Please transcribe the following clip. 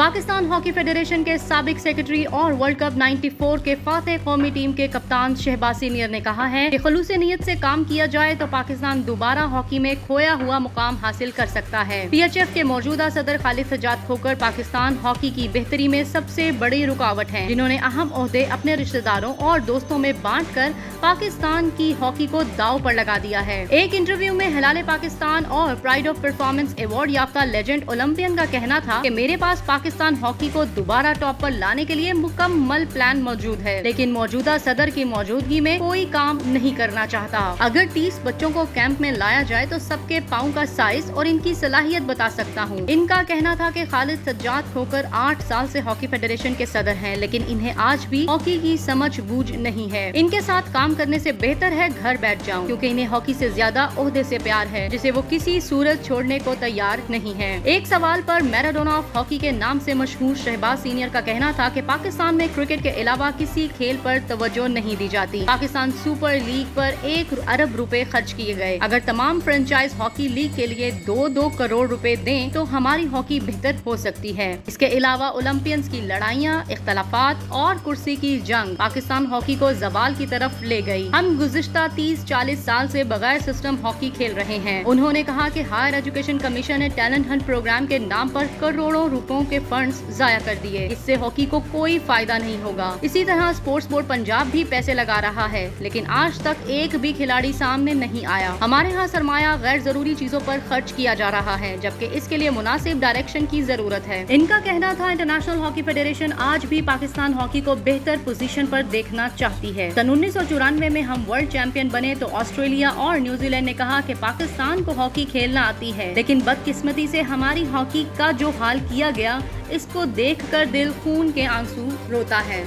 Pakistan hockey federation के साबिक secretary और वर्ल्ड कप 94 के फातेह कौमी टीम के कप्तान शहबाज सीनियर ने कहा है कि खलूस नीयत से काम किया जाए तो पाकिस्तान दोबारा हॉकी में खोया हुआ मुकाम हासिल कर सकता है। PHF के मौजूदा सदर खालिद सज्जाद खोकर पाकिस्तान हॉकी की बेहतरी में सबसे बड़ी रुकावट हैं, जिन्होंने अहम ओहदे अपने रिश्तेदारों और दोस्तों में बांटकर पाकिस्तान की हॉकी को दांव पर लगा दिया है। एक इंटरव्यू में हिलाल पाकिस्तान और प्राइड ऑफ परफॉर्मेंस अवार्ड याफ्ता लेजेंड ओलंपियन का कहना था कि मेरे पास पाकिस्तान हॉकी को दोबारा टॉप पर लाने के लिए मुकम्मल प्लान मौजूद है, लेकिन मौजूदा सदर की मौजूदगी में कोई काम नहीं करना चाहता। अगर 30 बच्चों को कैंप में लाया जाए तो सबके पाँव का साइज और इनकी सलाहियत बता सकता हूँ। इनका कहना था कि खालिद सज्जाद खोकर 8 साल से हॉकी फेडरेशन के सदर हैं, लेकिन इन्हें आज भी हॉकी की समझ बूझ नहीं है। इनके साथ काम करने से बेहतर है घर बैठ जाऊं, क्योंकि इन्हें हॉकी से ज्यादा ओहदे से प्यार है, जिसे वो किसी सूरत छोड़ने को तैयार नहीं है। एक सवाल पर मैराडोना ऑफ हॉकी के नाम से मशहूर शहबाज सीनियर का कहना था कि पाकिस्तान में क्रिकेट के अलावा किसी खेल पर तवज्जो नहीं दी जाती। पाकिस्तान सुपर लीग पर 1 अरब रुपए खर्च किए गए। अगर तमाम फ्रेंचाइज हॉकी लीग के लिए 2-2 करोड़ रुपए दें तो हमारी हॉकी बेहतर हो सकती है। इसके अलावा ओलंपियंस की लड़ाइयाँ, इख्तलाफात और कुर्सी की जंग पाकिस्तान हॉकी को जवाल की तरफ ले गई। हम गुज़िश्ता 30-40 साल से बगैर सिस्टम हॉकी खेल रहे हैं। उन्होंने कहा कि हायर एजुकेशन कमीशन ने टैलेंट हंट प्रोग्राम के नाम पर करोड़ों रुपयों के फंड्स जाया कर दिए। इससे हॉकी को कोई फायदा नहीं होगा। इसी तरह स्पोर्ट्स बोर्ड पंजाब भी पैसे लगा रहा है, लेकिन आज तक एक भी खिलाड़ी सामने नहीं आया। हमारे यहाँ सरमाया गैर जरूरी चीजों पर खर्च किया जा रहा है, जबकि इसके लिए मुनासिब डायरेक्शन की जरूरत है। इनका कहना था इंटरनेशनल हॉकी फेडरेशन आज भी पाकिस्तान हॉकी को बेहतर पोजीशन पर देखना चाहती है। सन 1994 में हम वर्ल्ड चैंपियन बने तो ऑस्ट्रेलिया और न्यूजीलैंड ने कहा कि पाकिस्तान को हॉकी खेलना आती है, लेकिन बदकिस्मती से हमारी हॉकी का जो हाल किया गया, इसको देखकर दिल खून के आंसू रोता है।